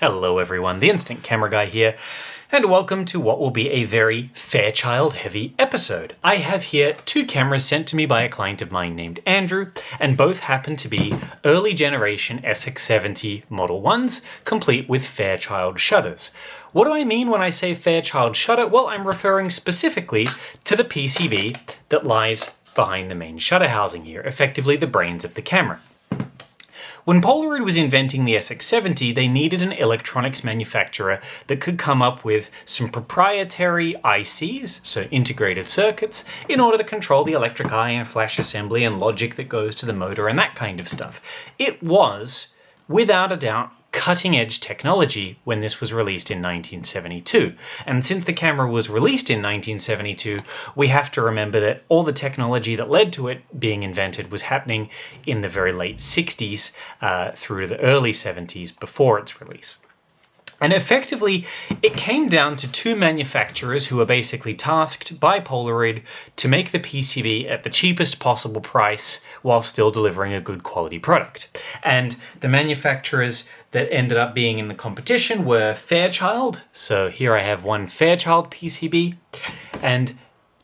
Hello everyone, the Instant Camera Guy here, and welcome to what will be a very Fairchild heavy episode. I have here two cameras sent to me by a client of mine named Andrew, and both happen to be early generation SX-70 Model 1s, complete with Fairchild shutters. What do I mean when I say Fairchild shutter? Well, I'm referring specifically to the PCB that lies behind the main shutter housing here, effectively the brains of the camera. When Polaroid was inventing the SX-70, they needed an electronics manufacturer that could come up with some proprietary ICs, so integrated circuits, in order to control the electric eye and flash assembly and logic that goes to the motor and that kind of stuff. It was, without a doubt, cutting-edge technology when this was released in 1972. And since the camera was released in 1972, we have to remember that all the technology that led to it being invented was happening in the very late 60s through to the early 70s before its release. And effectively, it came down to two manufacturers who were basically tasked by Polaroid to make the PCB at the cheapest possible price while still delivering a good quality product. And the manufacturers that ended up being in the competition were Fairchild. So here I have one Fairchild PCB and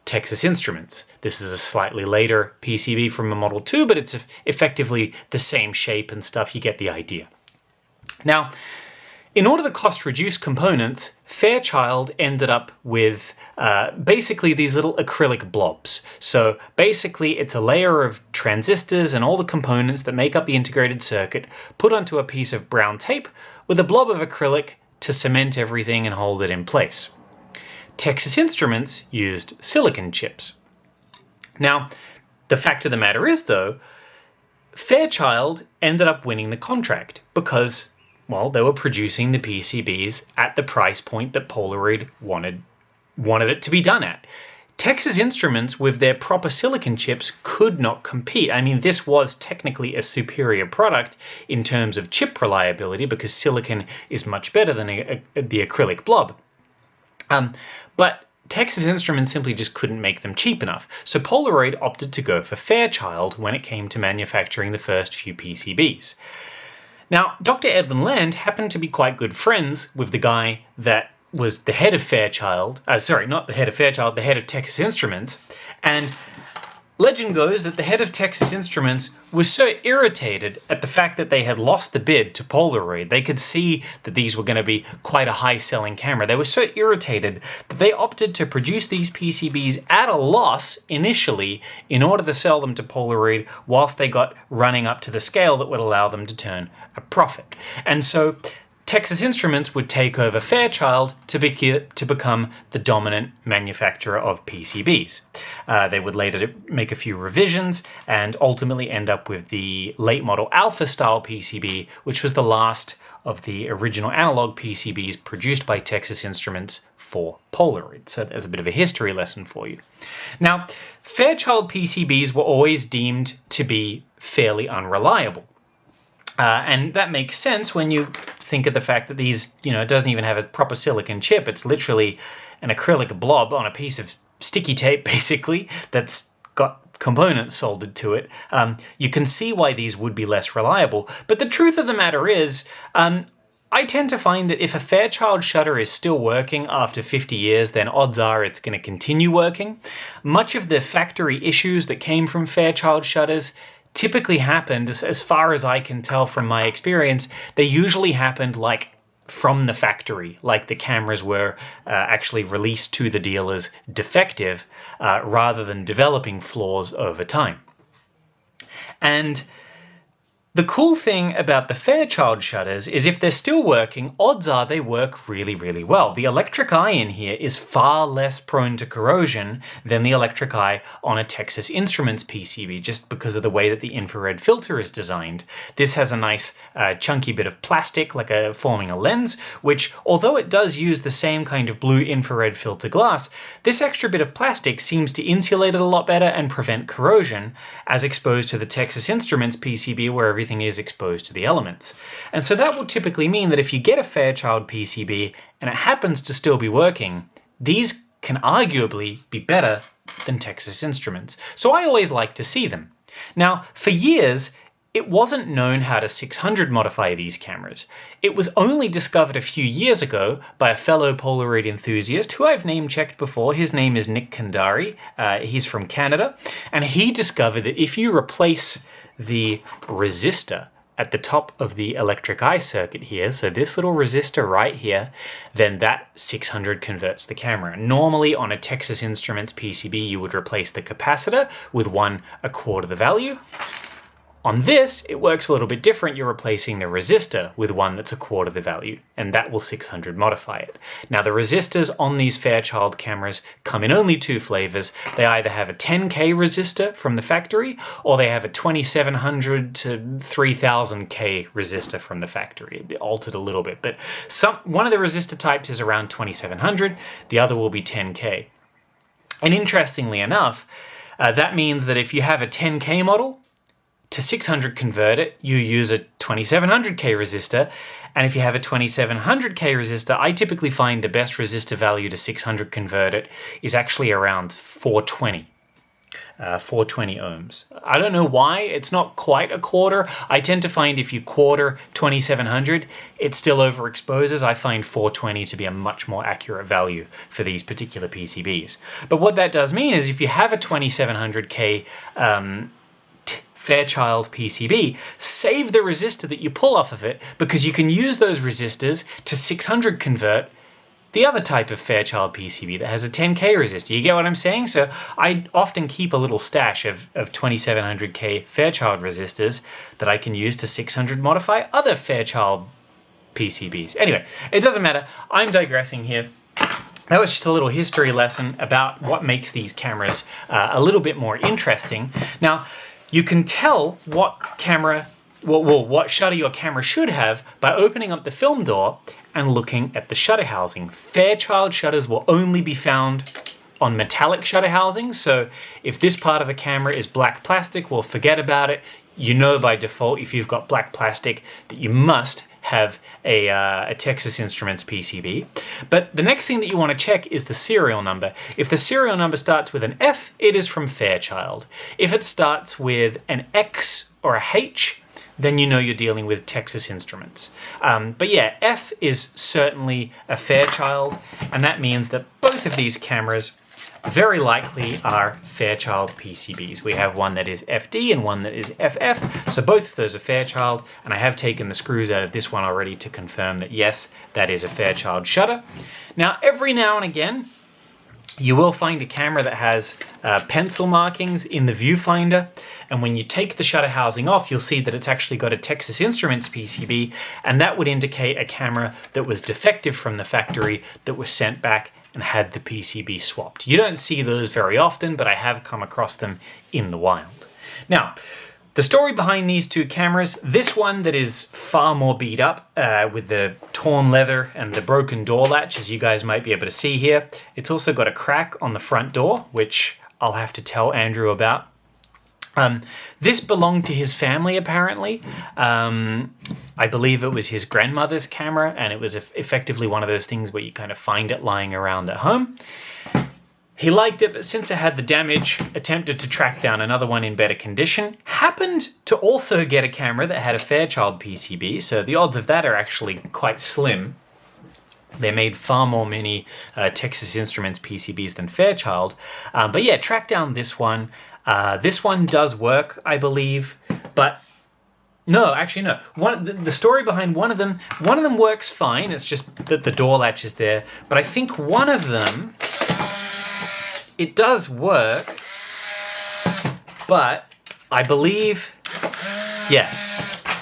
Texas Instruments. This is a slightly later PCB from a Model 2, but it's effectively the same shape and stuff. You get the idea. Now, in order to cost reduce components, Fairchild ended up with basically these little acrylic blobs. So basically it's a layer of transistors and all the components that make up the integrated circuit put onto a piece of brown tape with a blob of acrylic to cement everything and hold it in place. Texas Instruments used silicon chips. Now, the fact of the matter is though, Fairchild ended up winning the contract because they were producing the PCBs at the price point that Polaroid wanted it to be done at. Texas Instruments, with their proper silicon chips, could not compete. I mean, this was technically a superior product in terms of chip reliability because silicon is much better than the acrylic blob. But Texas Instruments simply just couldn't make them cheap enough. So Polaroid opted to go for Fairchild when it came to manufacturing the first few PCBs. Now, Dr. Edwin Land happened to be quite good friends with the guy that was the head of Fairchild, not the head of Fairchild, the head of Texas Instruments, and legend goes that the head of Texas Instruments was so irritated at the fact that they had lost the bid to Polaroid. They could see that these were going to be quite a high-selling camera. They were so irritated that they opted to produce these PCBs at a loss initially in order to sell them to Polaroid whilst they got running up to the scale that would allow them to turn a profit. And so Texas Instruments would take over Fairchild to become the dominant manufacturer of PCBs. They would later make a few revisions and ultimately end up with the late model Alpha style PCB, which was the last of the original analog PCBs produced by Texas Instruments for Polaroid. So there's a bit of a history lesson for you. Now, Fairchild PCBs were always deemed to be fairly unreliable. And that makes sense when you think of the fact that these, it doesn't even have a proper silicon chip. It's literally an acrylic blob on a piece of sticky tape, basically, that's got components soldered to it. You can see why these would be less reliable. But the truth of the matter is, I tend to find that if a Fairchild shutter is still working after 50 years, then odds are it's going to continue working. Much of the factory issues that came from Fairchild shutters typically happened, as far as I can tell from my experience, they usually happened from the factory, like the cameras were actually released to the dealers defective rather than developing flaws over time. And the cool thing about the Fairchild shutters is if they're still working, odds are they work really, really well. The electric eye in here is far less prone to corrosion than the electric eye on a Texas Instruments PCB, just because of the way that the infrared filter is designed. This has a nice chunky bit of plastic, forming a lens, which, although it does use the same kind of blue infrared filter glass, this extra bit of plastic seems to insulate it a lot better and prevent corrosion, as opposed to the Texas Instruments PCB where everything is exposed to the elements. And so that will typically mean that if you get a Fairchild PCB and it happens to still be working, these can arguably be better than Texas Instruments. So I always like to see them. Now, for years, it wasn't known how to 600 modify these cameras. It was only discovered a few years ago by a fellow Polaroid enthusiast who I've name-checked before. His name is Nick Kandari. He's from Canada. And he discovered that if you replace the resistor at the top of the electric eye circuit here, so this little resistor right here, then that 600 converts the camera. Normally on a Texas Instruments PCB, you would replace the capacitor with one a quarter the value. On this, it works a little bit different. You're replacing the resistor with one that's a quarter the value, and that will 600 modify it. Now, the resistors on these Fairchild cameras come in only two flavors. They either have a 10K resistor from the factory, or they have a 2700 to 3000K resistor from the factory. It altered a little bit, but one of the resistor types is around 2700, the other will be 10K. And interestingly enough, that means that if you have a 10K model, to 600 convert it, you use a 2700K resistor. And if you have a 2700K resistor, I typically find the best resistor value to 600 convert it is actually around 420 ohms. I don't know why, it's not quite a quarter. I tend to find if you quarter 2700, it still overexposes. I find 420 to be a much more accurate value for these particular PCBs. But what that does mean is if you have a 2700K Fairchild PCB, save the resistor that you pull off of it, because you can use those resistors to 600 convert the other type of Fairchild PCB that has a 10K resistor. You get what I'm saying? So I often keep a little stash of 2700K Fairchild resistors that I can use to 600 modify other Fairchild PCBs. Anyway, it doesn't matter. I'm digressing here. That was just a little history lesson about what makes these cameras a little bit more interesting. Now, you can tell what shutter your camera should have by opening up the film door and looking at the shutter housing. Fairchild shutters will only be found on metallic shutter housings, so if this part of the camera is black plastic, well, forget about it. You know by default, if you've got black plastic, that you must have a Texas Instruments PCB. But the next thing that you want to check is the serial number. If the serial number starts with an F, it is from Fairchild. If it starts with an X or a H, then you know you're dealing with Texas Instruments. But yeah, F is certainly a Fairchild, and that means that both of these cameras very likely are Fairchild PCBs. We have one that is FD and one that is FF, so both of those are Fairchild, and I have taken the screws out of this one already to confirm that yes, that is a Fairchild shutter. Now, every now and again, you will find a camera that has pencil markings in the viewfinder, and when you take the shutter housing off, you'll see that it's actually got a Texas Instruments PCB, and that would indicate a camera that was defective from the factory that was sent back and had the PCB swapped. You don't see those very often, but I have come across them in the wild. Now, the story behind these two cameras, this one that is far more beat up with the torn leather and the broken door latch, as you guys might be able to see here. It's also got a crack on the front door, which I'll have to tell Andrew about. This belonged to his family, apparently. I believe it was his grandmother's camera, and it was effectively one of those things where you kind of find it lying around at home. He liked it, but since it had the damage, attempted to track down another one in better condition. Happened to also get a camera that had a Fairchild PCB, so the odds of that are actually quite slim. They made far more many Texas Instruments PCBs than Fairchild. But yeah, track down this one. This one does work, I believe, but no, actually no. The story behind one of them works fine. It's just that the door latch is there. But I think one of them, it does work, but I believe, yeah,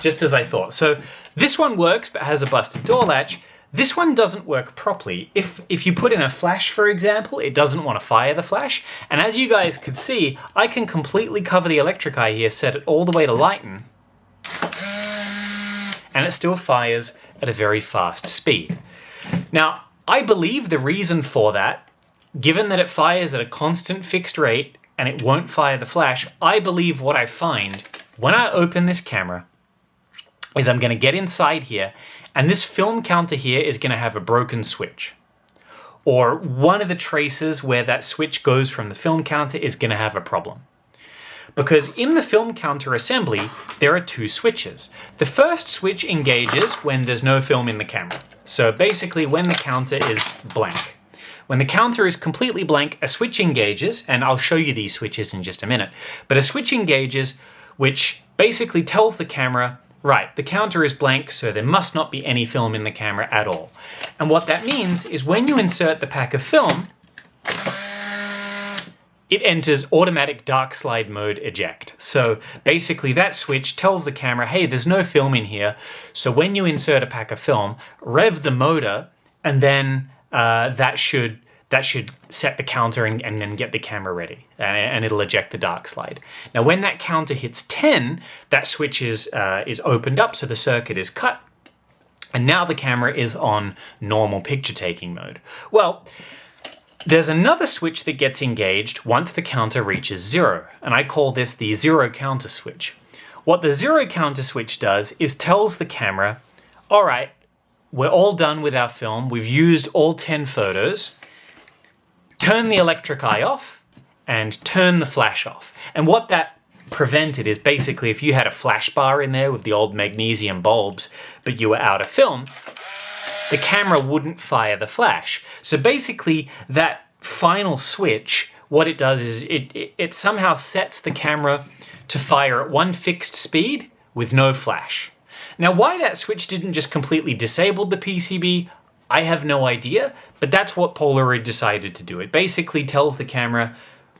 just as I thought. So this one works, but has a busted door latch. This one doesn't work properly. If you put in a flash, for example, it doesn't want to fire the flash. And as you guys could see, I can completely cover the electric eye here, set it all the way to lighten, and it still fires at a very fast speed. Now, I believe the reason for that, given that it fires at a constant fixed rate and it won't fire the flash, I believe what I find when I open this camera is I'm going to get inside here, and this film counter here is going to have a broken switch. Or one of the traces where that switch goes from the film counter is going to have a problem. Because in the film counter assembly, there are two switches. The first switch engages when there's no film in the camera. So basically when the counter is blank. When the counter is completely blank, a switch engages, and I'll show you these switches in just a minute, but a switch engages which basically tells the camera, right, the counter is blank, so there must not be any film in the camera at all. And what that means is when you insert the pack of film, it enters automatic dark slide mode eject. So basically that switch tells the camera, hey, there's no film in here. So when you insert a pack of film, rev the motor, and then that should set the counter and then get the camera ready, and it'll eject the dark slide. Now when that counter hits 10, that switch is opened up, so the circuit is cut, and now the camera is on normal picture taking mode. Well, there's another switch that gets engaged once the counter reaches 0, and I call this the zero counter switch. What the zero counter switch does is tells the camera, all right, we're all done with our film, we've used all 10 photos, turn the electric eye off and turn the flash off. And what that prevented is basically if you had a flash bar in there with the old magnesium bulbs, but you were out of film, the camera wouldn't fire the flash. So basically that final switch, what it does is it somehow sets the camera to fire at one fixed speed with no flash. Now why that switch didn't just completely disable the PCB, I have no idea, but that's what Polaroid decided to do. It basically tells the camera,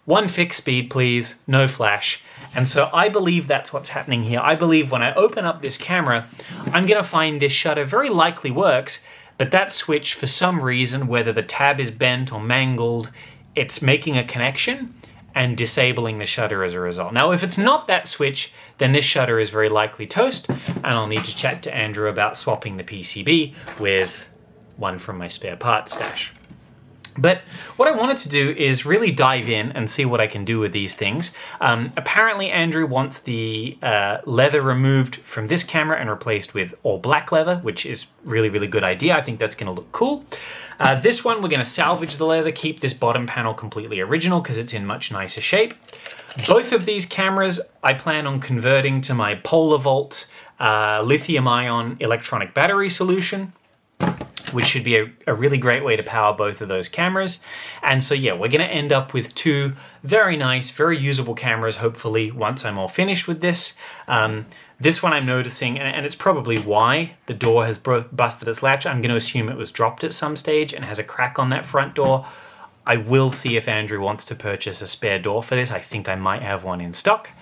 one fixed speed please, no flash. And so I believe that's what's happening here. I believe when I open up this camera, I'm gonna find this shutter very likely works, but that switch for some reason, whether the tab is bent or mangled, it's making a connection and disabling the shutter as a result. Now, if it's not that switch, then this shutter is very likely toast, and I'll need to chat to Andrew about swapping the PCB with one from my spare parts stash. But what I wanted to do is really dive in and see what I can do with these things. Apparently Andrew wants the leather removed from this camera and replaced with all black leather, which is really, really good idea. I think that's gonna look cool. This one, we're gonna salvage the leather, keep this bottom panel completely original because it's in much nicer shape. Both of these cameras, I plan on converting to my Polaroid lithium-ion electronic battery solution, which should be a really great way to power both of those cameras. And so yeah, we're gonna end up with two very nice, very usable cameras, hopefully, once I'm all finished with this. This one I'm noticing, and it's probably why the door has busted its latch. I'm gonna assume it was dropped at some stage and has a crack on that front door. I will see if Andrew wants to purchase a spare door for this. I think I might have one in stock.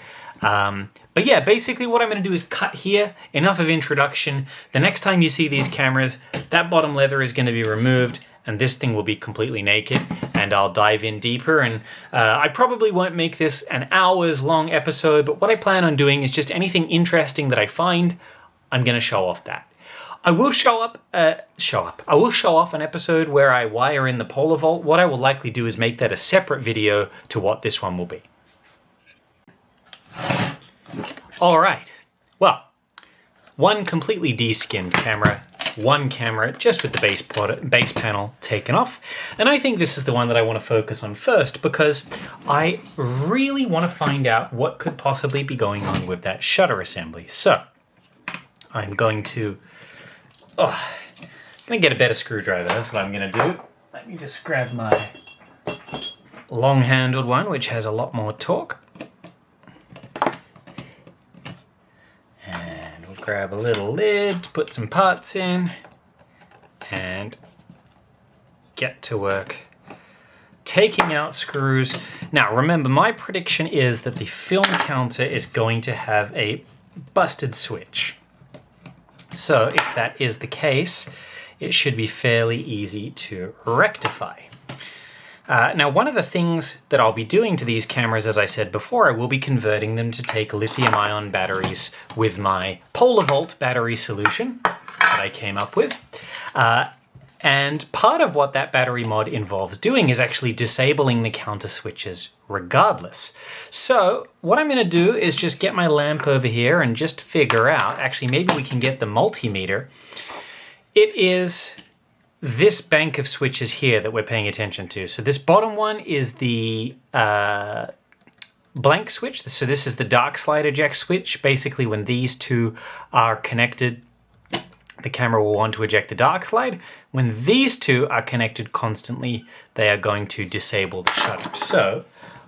But yeah, basically what I'm going to do is cut here. Enough of introduction. The next time you see these cameras, that bottom leather is going to be removed and this thing will be completely naked, and I'll dive in deeper. And I probably won't make this an hours long episode, but what I plan on doing is just anything interesting that I find, I'm going to show off that. I will I will show off an episode where I wire in the Polar Vault. What I will likely do is make that a separate video to what this one will be. All right, well, one completely de-skinned camera, one camera just with the base panel taken off, and I think this is the one that I want to focus on first because I really want to find out what could possibly be going on with that shutter assembly. So I'm going to get a better screwdriver. That's what I'm going to do. Let me just grab my long-handled one, which has a lot more torque. Grab a little lid to put some parts in and get to work taking out screws. Now remember, my prediction is that the film counter is going to have a busted switch. So if that is the case, it should be fairly easy to rectify. Now, one of the things that I'll be doing to these cameras, as I said before, I will be converting them to take lithium-ion batteries with my Polaroid battery solution that I came up with. And part of what that battery mod involves doing is actually disabling the counter switches regardless. So what I'm going to do is just get my lamp over here and just figure out, actually maybe we can get the multimeter. It is this bank of switches here that we're paying attention to. So this bottom one is the blank switch. So this is the dark slide eject switch. Basically, when these two are connected, the camera will want to eject the dark slide. When these two are connected constantly, they are going to disable the shutter. So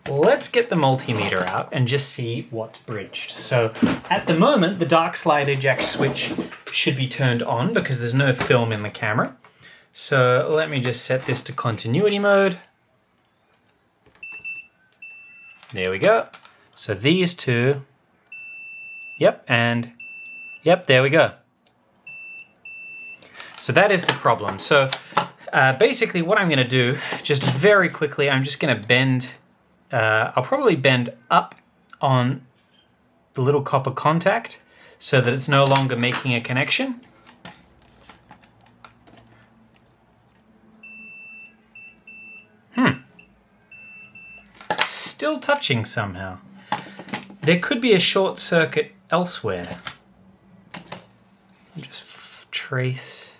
let's get the multimeter out and just see what's bridged. So at the moment, the dark slide eject switch should be turned on because there's no film in the camera. So let me just set this to continuity mode. There we go. So these two, yep, and yep, there we go. So that is the problem. So basically what I'm going to do, just very quickly, I'm just going to bend, I'll probably bend up on the little copper contact so that it's no longer making a connection. Still touching somehow. There could be a short circuit elsewhere. I'll just trace.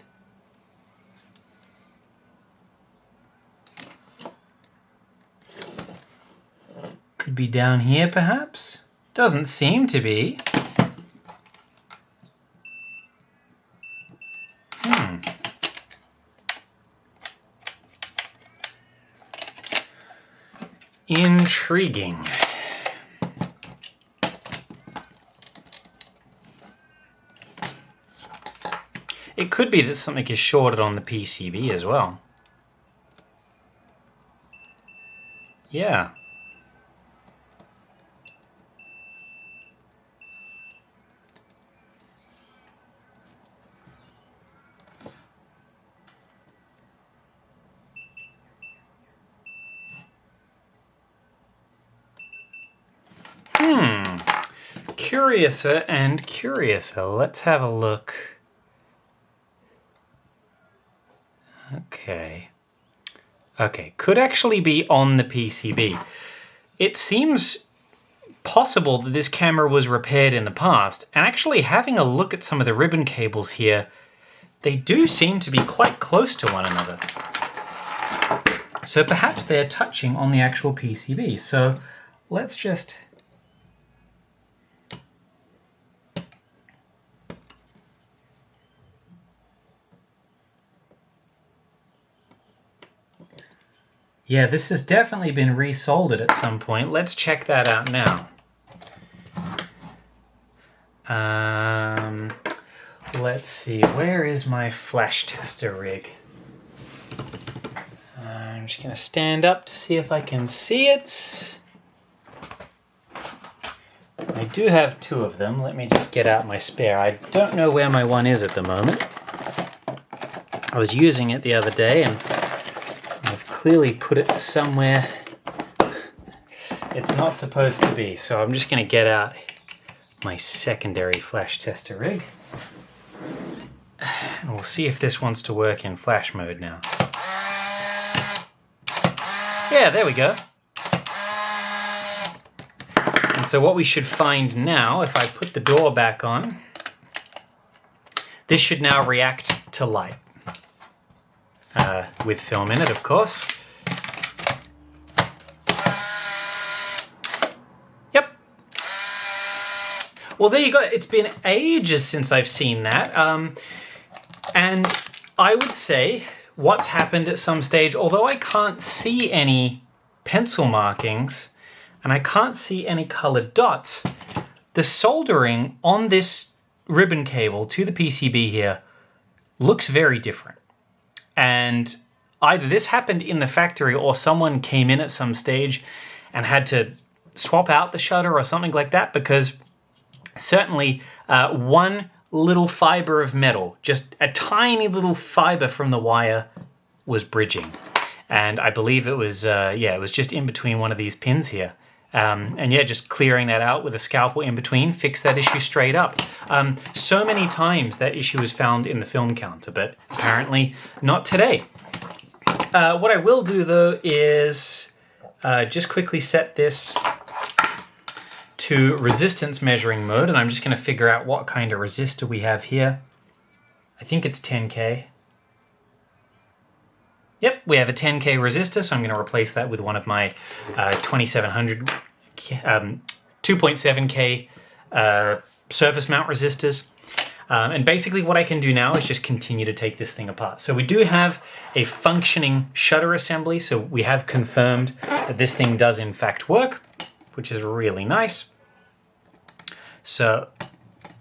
Could be down here perhaps? Doesn't seem to be. Intriguing. It could be that something is shorted on the PCB as well. Yeah. Curiouser and curiouser. Let's have a look. Okay. Okay, could actually be on the PCB. It seems possible that this camera was repaired in the past, and actually having a look at some of the ribbon cables here, they do seem to be quite close to one another. So perhaps they're touching on the actual PCB. So let's just... Yeah, this has definitely been resoldered at some point. Let's check that out now. Let's see, where is my flash tester rig? I'm just going to stand up to see if I can see it. I do have two of them. Let me just get out my spare. I don't know where my one is at the moment. I was using it the other day and clearly put it somewhere it's not supposed to be. So I'm just going to get out my secondary flash tester rig. And we'll see if this wants to work in flash mode now. Yeah, there we go. And so what we should find now, if I put the door back on, this should now react to light. With film in it, of course. Yep. Well, there you go. It's been ages since I've seen that. And I would say what's happened at some stage, although I can't see any pencil markings and I can't see any colored dots, the soldering on this ribbon cable to the PCB here looks very different. And either this happened in the factory or someone came in at some stage and had to swap out the shutter or something like that, because certainly one little fiber of metal, just a tiny little fiber from the wire, was bridging. And I believe it was, it was just in between one of these pins here. And yeah, just clearing that out with a scalpel in between, fix that issue straight up. So many times that issue was found in the film counter, but apparently not today. What I will do though is just quickly set this to resistance measuring mode, and I'm just going to figure out what kind of resistor we have here. I think it's 10K. Yep, we have a 10K resistor, so I'm going to replace that with one of my 2700 2.7K surface mount resistors. And basically what I can do now is just continue to take this thing apart. So we do have a functioning shutter assembly, so we have confirmed that this thing does in fact work, which is really nice. So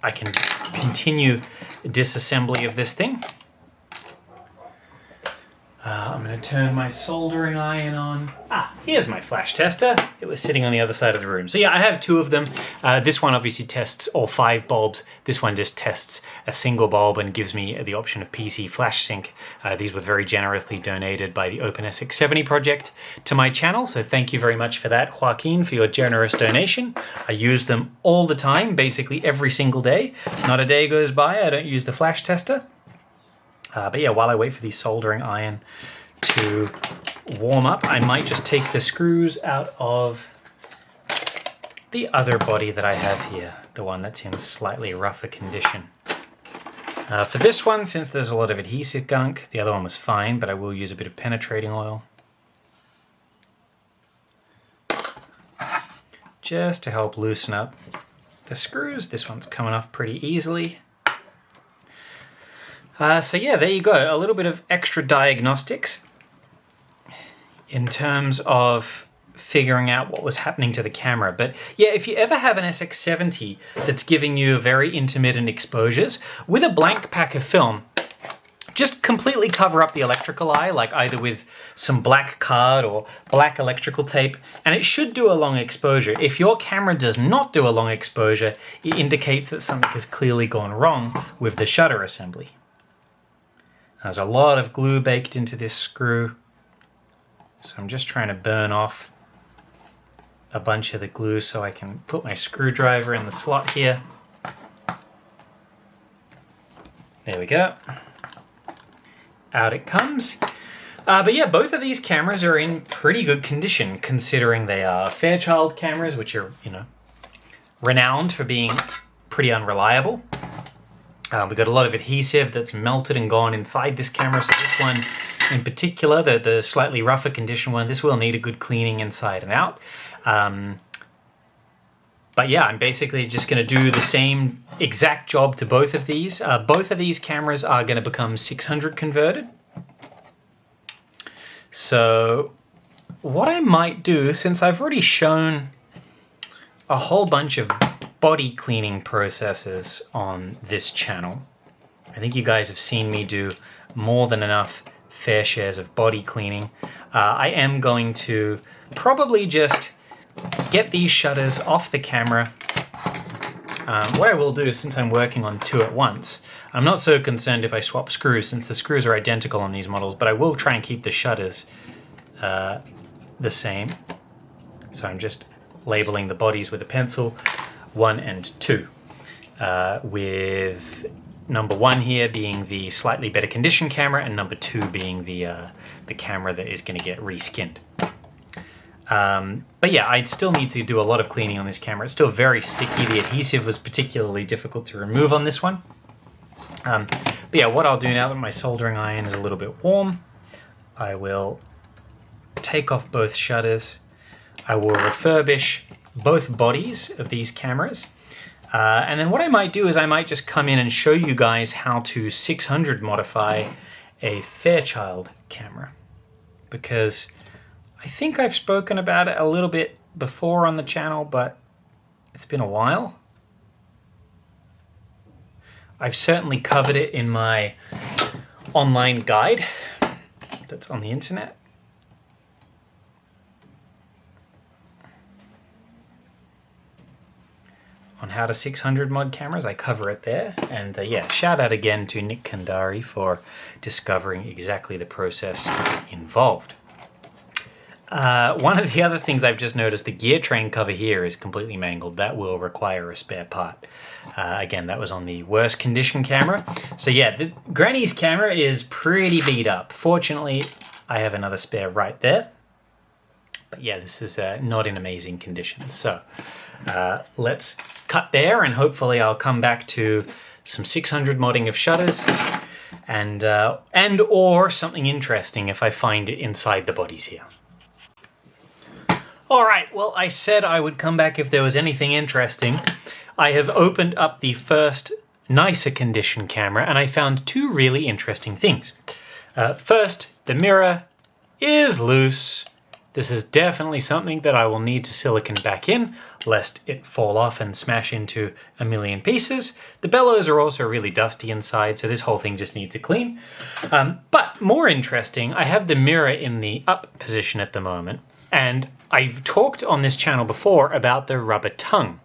I can continue disassembly of this thing. I'm going to turn my soldering iron on. Here's my flash tester. It was sitting on the other side of the room. So yeah, I have two of them. This one obviously tests all 5 bulbs. This one just tests a single bulb and gives me the option of PC flash sync. These were very generously donated by the Open SX-70 project to my channel. So thank you very much for that, Joaquin, for your generous donation. I use them all the time, basically every single day. Not a day goes by I don't use the flash tester. But yeah, while I wait for the soldering iron to warm up, I might just take the screws out of the other body that I have here, the one that's in slightly rougher condition. For this one, since there's a lot of adhesive gunk, the other one was fine, but I will use a bit of penetrating oil. Just to help loosen up the screws. This one's coming off pretty easily. So yeah, there you go. A little bit of extra diagnostics in terms of figuring out what was happening to the camera. But yeah, if you ever have an SX-70 that's giving you very intermittent exposures, with a blank pack of film, just completely cover up the electrical eye, like either with some black card or black electrical tape, and it should do a long exposure. If your camera does not do a long exposure, it indicates that something has clearly gone wrong with the shutter assembly. There's a lot of glue baked into this screw, so I'm just trying to burn off a bunch of the glue so I can put my screwdriver in the slot here. There we go. Out it comes. But yeah, both of these cameras are in pretty good condition, considering they are Fairchild cameras, which are, you know, renowned for being pretty unreliable. We've got a lot of adhesive that's melted and gone inside this camera. So this one in particular, the slightly rougher condition one, this will need a good cleaning inside and out. But yeah, I'm basically just going to do the same exact job to both of these. Both of these cameras are going to become 600 converted. So what I might do, since I've already shown a whole bunch of body cleaning processes on this channel, I think you guys have seen me do more than enough fair shares of body cleaning. I am going to probably just get these shutters off the camera. What I will do, since I'm working on 2 at once, I'm not so concerned if I swap screws, since the screws are identical on these models, but I will try and keep the shutters the same. So I'm just labeling the bodies with a pencil, 1 and 2, with number 1 here being the slightly better condition camera, and number 2 being the camera that is going to get reskinned. But yeah, I'd still need to do a lot of cleaning on this camera. It's still very sticky. The adhesive was particularly difficult to remove on this one. But yeah, what I'll do now that my soldering iron is a little bit warm, I will take off both shutters. I will refurbish both bodies of these cameras. And then what I might do is I might just come in and show you guys how to 600 modify a Fairchild camera. Because I think I've spoken about it a little bit before on the channel, but it's been a while. I've certainly covered it in my online guide that's on the internet. On how to 600 mod cameras, I cover it there. And yeah, shout out again to Nick Kandari for discovering exactly the process involved. One of the other things I've just noticed, the gear train cover here is completely mangled. That will require a spare part. Again, that was on the worst condition camera. So yeah, the Granny's camera is pretty beat up. Fortunately, I have another spare right there. But yeah, this is not in amazing condition. So let's cut there, and hopefully I'll come back to some 600 modding of shutters and or something interesting if I find it inside the bodies here. All right, well, I said I would come back if there was anything interesting. I have opened up the first nicer condition camera and I found two really interesting things. First, the mirror is loose. This is definitely something that I will need to silicone back in, lest it fall off and smash into a million pieces. The bellows are also really dusty inside, so this whole thing just needs a clean. But more interesting, I have the mirror in the up position at the moment, and I've talked on this channel before about the rubber tongue,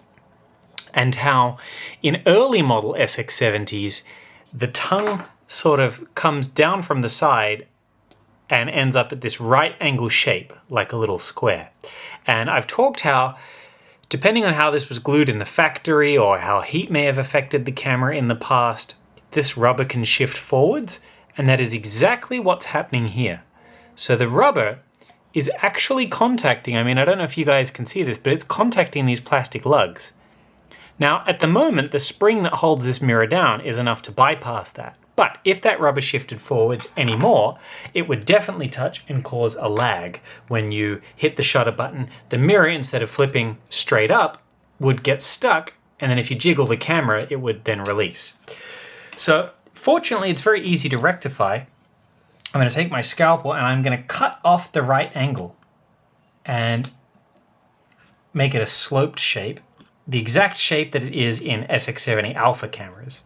and how in early model SX-70s, the tongue sort of comes down from the side and ends up at this right angle shape, like a little square. And I've talked how, depending on how this was glued in the factory or how heat may have affected the camera in the past, this rubber can shift forwards, and that is exactly what's happening here. So the rubber is actually contacting, I don't know if you guys can see this, but it's contacting these plastic lugs. Now, at the moment, the spring that holds this mirror down is enough to bypass that. But if that rubber shifted forwards anymore, it would definitely touch and cause a lag. When you hit the shutter button, the mirror, instead of flipping straight up, would get stuck, and then if you jiggle the camera, it would then release. So fortunately, it's very easy to rectify. I'm going to take my scalpel and I'm going to cut off the right angle and make it a sloped shape, the exact shape that it is in SX-70 alpha cameras.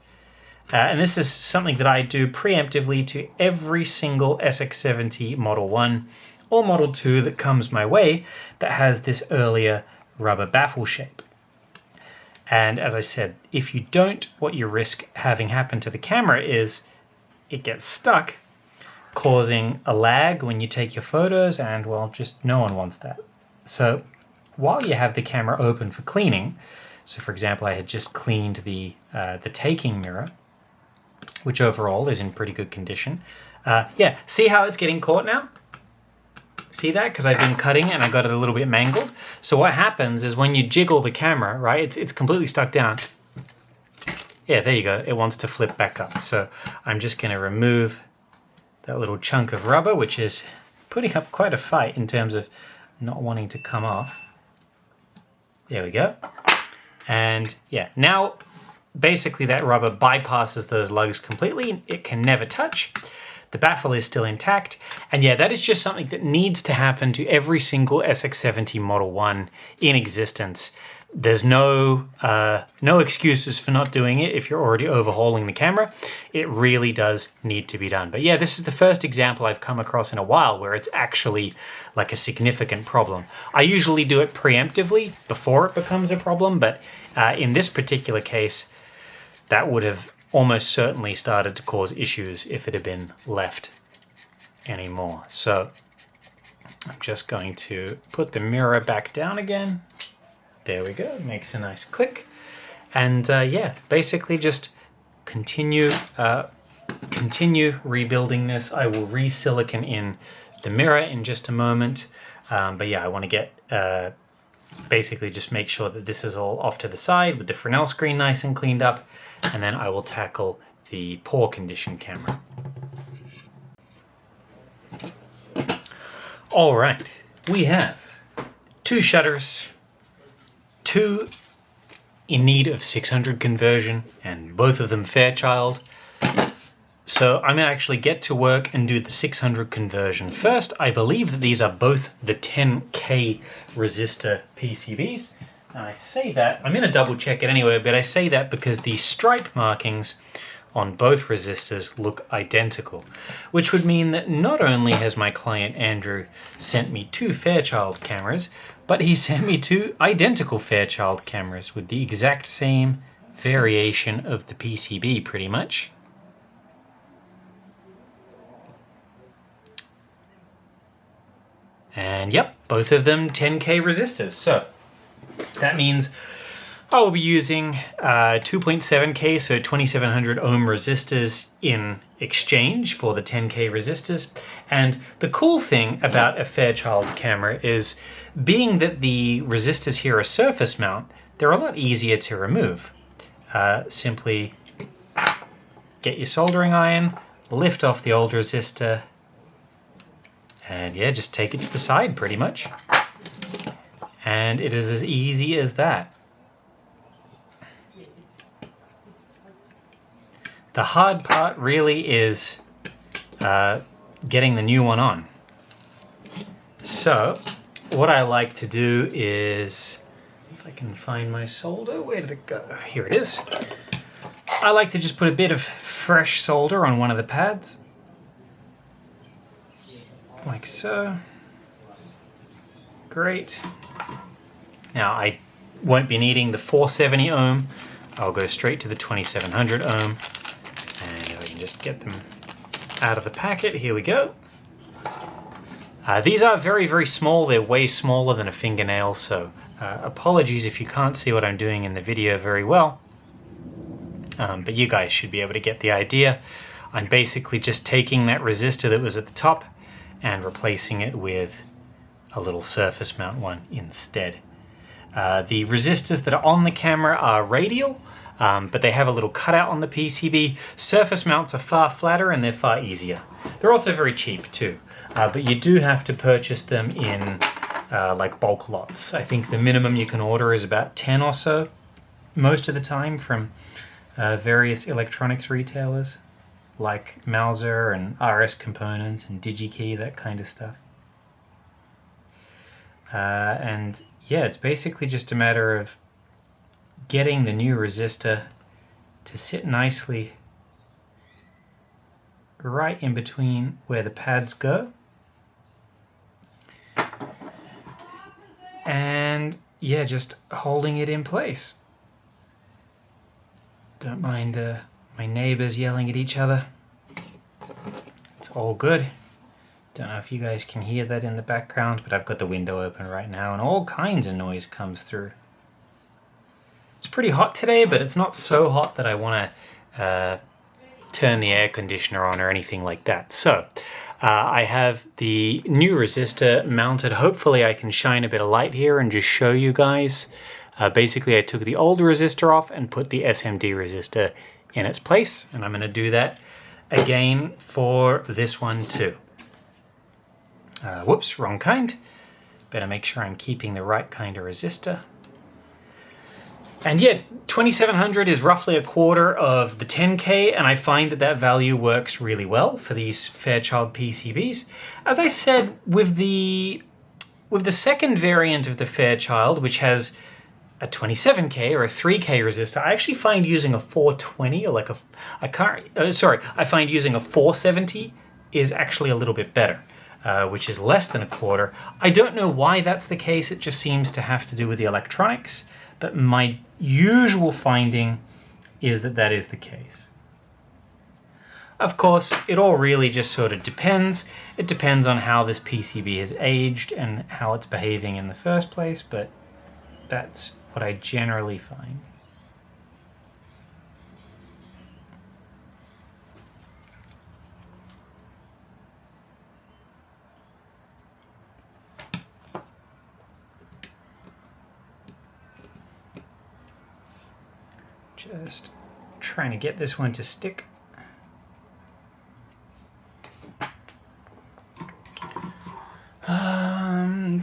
And this is something that I do preemptively to every single SX-70 Model 1 or Model 2 that comes my way that has this earlier rubber baffle shape. And as I said, if you don't, what you risk having happen to the camera is it gets stuck, causing a lag when you take your photos, and well, just no one wants that. So while you have the camera open for cleaning, so for example, I had just cleaned the taking mirror, which overall is in pretty good condition. Yeah, see how it's getting caught now? See that? Because I've been cutting and I got it a little bit mangled. So what happens is when you jiggle the camera, right, it's completely stuck down. Yeah, there you go. It wants to flip back up. So I'm just going to remove that little chunk of rubber, which is putting up quite a fight in terms of not wanting to come off. There we go. And yeah, now basically that rubber bypasses those lugs completely. It can never touch. The baffle is still intact. And yeah, that is just something that needs to happen to every single SX-70 Model 1 in existence. There's no excuses for not doing it if you're already overhauling the camera. It really does need to be done. But yeah, this is the first example I've come across in a while where it's actually like a significant problem. I usually do it preemptively before it becomes a problem, but in this particular case, that would have almost certainly started to cause issues if it had been left anymore. So I'm just going to put the mirror back down again. There we go, makes a nice click. And yeah, basically just continue rebuilding this. I will re-silicon in the mirror in just a moment. But yeah, I want to get, basically just make sure that this is all off to the side with the Fresnel screen nice and cleaned up. And then I will tackle the poor condition camera. All right, we have two shutters, two in need of 600 conversion, and both of them Fairchild. So I'm going to actually get to work and do the 600 conversion first. I believe that these are both the 10K resistor PCBs. And I say that, I'm going to double check it anyway, but I say that because the stripe markings on both resistors look identical, which would mean that not only has my client Andrew sent me two Fairchild cameras, but he sent me two identical Fairchild cameras with the exact same variation of the PCB pretty much. And yep, both of them 10K resistors. So that means I will be using 2.7K, so 2700 ohm resistors in exchange for the 10K resistors. And the cool thing about a Fairchild camera is, being that the resistors here are surface mount, they're a lot easier to remove. Simply get your soldering iron, lift off the old resistor, and yeah, just take it to the side pretty much. And it is as easy as that. The hard part really is getting the new one on. So what I like to do is, if I can find my solder, where did it go? Here it is. I like to just put a bit of fresh solder on one of the pads, like so. Great. Now I won't be needing the 470 ohm. I'll go straight to the 2700 ohm. And if I can just get them out of the packet, here we go. These are very, very small. They're way smaller than a fingernail, so apologies if you can't see what I'm doing in the video very well. But you guys should be able to get the idea. I'm basically just taking that resistor that was at the top and replacing it with a little surface mount one instead. The resistors that are on the camera are radial, but they have a little cutout on the PCB. Surface mounts are far flatter and they're far easier. They're also very cheap too, but you do have to purchase them in like bulk lots. I think the minimum you can order is about 10 or so most of the time from various electronics retailers like Mauser and RS Components and DigiKey, that kind of stuff. And yeah, it's basically just a matter of getting the new resistor to sit nicely right in between where the pads go. And yeah, just holding it in place. Don't mind my neighbors yelling at each other. It's all good. Don't know if you guys can hear that in the background, but I've got the window open right now and all kinds of noise comes through. It's pretty hot today, but it's not so hot that I want to turn the air conditioner on or anything like that. So I have the new resistor mounted. Hopefully I can shine a bit of light here and just show you guys. Basically I took the old resistor off and put the SMD resistor in its place, and I'm going to do that again for this one too. Whoops, wrong kind. Better make sure I'm keeping the right kind of resistor. And yeah, 2700 is roughly a quarter of the 10K, and I find that that value works really well for these Fairchild PCBs. As I said, with the second variant of the Fairchild, which has a 27K or a 3K resistor, I actually find using a 420 or like I find using a 470 is actually a little bit better. Which is less than a quarter. I don't know why that's the case. It just seems to have to do with the electronics, but my usual finding is that that is the case. Of course, it all really just sort of depends. It depends on how this PCB has aged and how it's behaving in the first place, but that's what I generally find. Just trying to get this one to stick.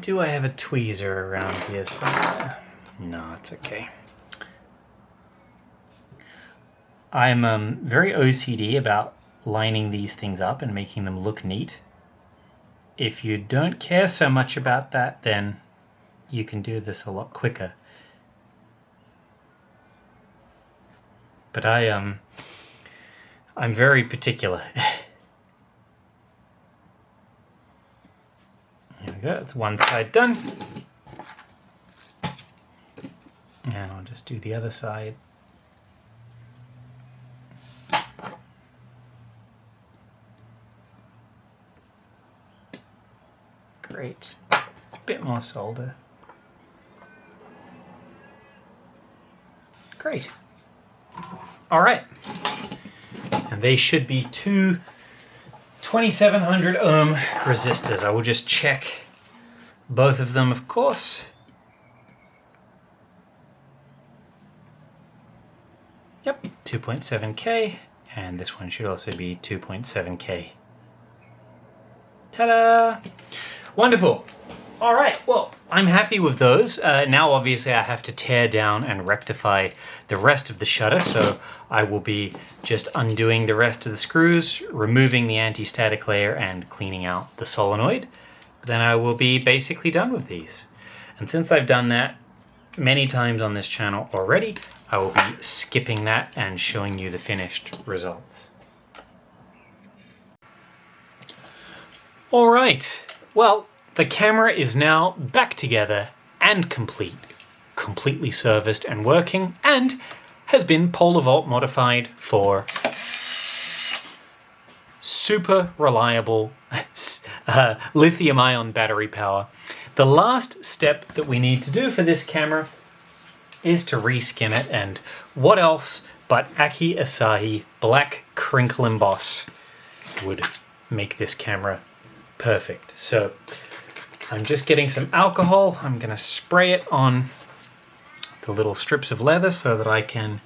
Do I have a tweezer around here somewhere? No, it's okay. I'm very OCD about lining these things up and making them look neat. If you don't care so much about that, then you can do this a lot quicker. But I'm very particular. There we go, that's one side done. And I'll just do the other side. Great. Bit more solder. Great. All right. And they should be two 2700 ohm resistors. I will just check both of them, of course. Yep, 2.7K, and this one should also be 2.7K. Ta-da! Wonderful. All right, well, I'm happy with those. Now obviously I have to tear down and rectify the rest of the shutter, so I will be just undoing the rest of the screws, removing the anti-static layer and cleaning out the solenoid. Then I will be basically done with these. And since I've done that many times on this channel already, I will be skipping that and showing you the finished results. All right, well, the camera is now back together and complete, completely serviced and working, and has been polar volt modified for super reliable lithium ion battery power. The last step that we need to do for this camera is to reskin it, and what else but Aki Asahi black crinkle emboss would make this camera perfect. So I'm just getting some alcohol. I'm going to spray it on the little strips of leather so that I can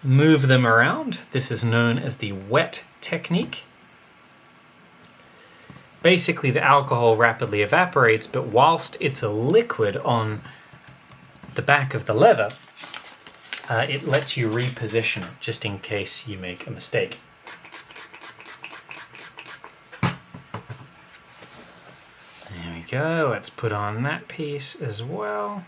move them around. This is known as the wet technique. Basically, the alcohol rapidly evaporates, but whilst it's a liquid on the back of the leather, it lets you reposition it just in case you make a mistake. There we go. Let's put on that piece as well.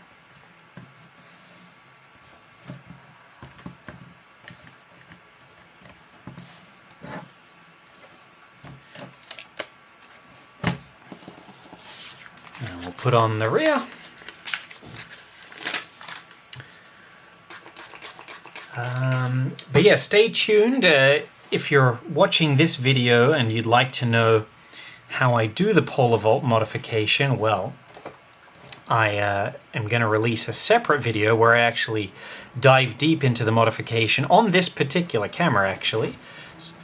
And we'll put on the rear. But yeah, stay tuned. If you're watching this video and you'd like to know how I do the polar volt modification, well, I am going to release a separate video where I actually dive deep into the modification on this particular camera, actually.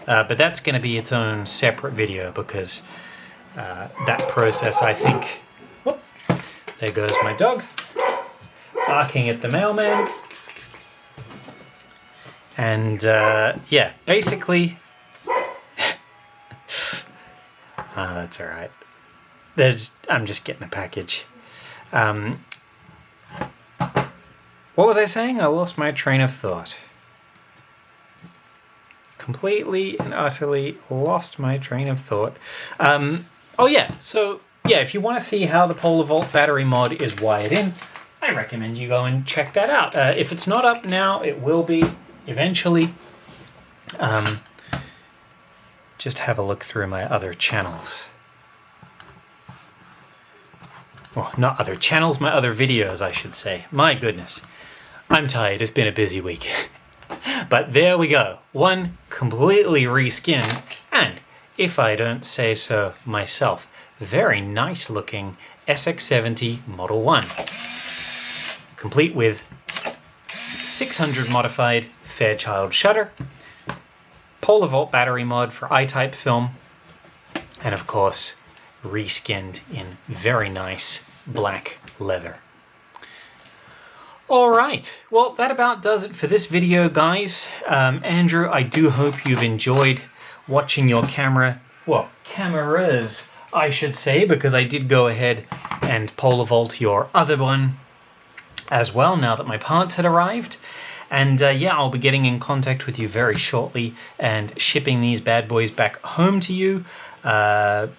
But that's going to be its own separate video because that process, I think... Whoop, there goes my dog, barking at the mailman. And yeah, basically... Oh, that's all right. I'm just getting a package. What was I saying? I lost my train of thought. Completely and utterly lost my train of thought. Oh yeah, so yeah, if you want to see how the polar volt battery mod is wired in, I recommend you go and check that out. If it's not up now, it will be eventually. Just have a look through my other channels. Well, not other channels, my other videos, I should say. My goodness. I'm tired. It's been a busy week. But there we go. One completely reskinned, and if I don't say so myself, very nice looking SX-70 Model 1. Complete with 600 modified Fairchild shutter, polar volt battery mod for I-type film, and of course reskinned in very nice black leather. Alright, well that about does it for this video, guys. Andrew, I do hope you've enjoyed watching your cameras, I should say, because I did go ahead and polar volt your other one as well now that my parts had arrived. And yeah, I'll be getting in contact with you very shortly and shipping these bad boys back home to you. Yeah,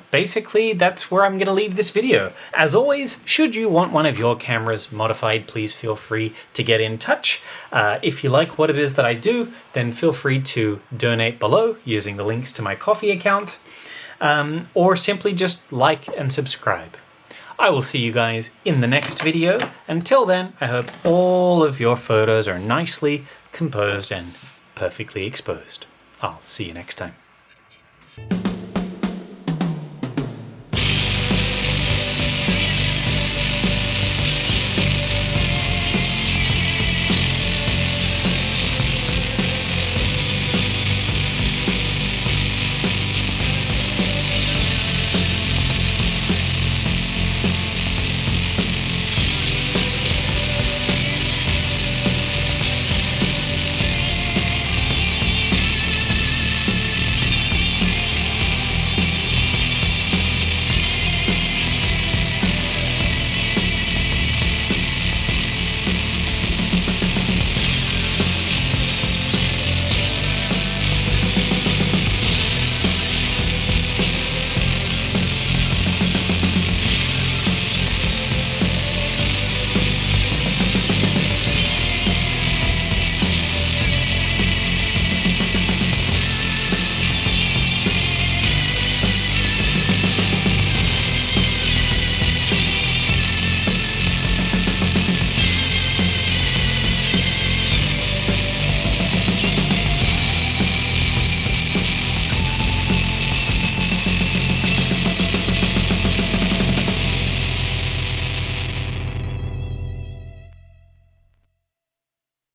basically that's where I'm going to leave this video. As always, should you want one of your cameras modified, please feel free to get in touch. If you like what it is that I do, then feel free to donate below using the links to my Ko-fi account, or simply just like and subscribe. I will see you guys in the next video. Until then, I hope all of your photos are nicely composed and perfectly exposed. I'll see you next time.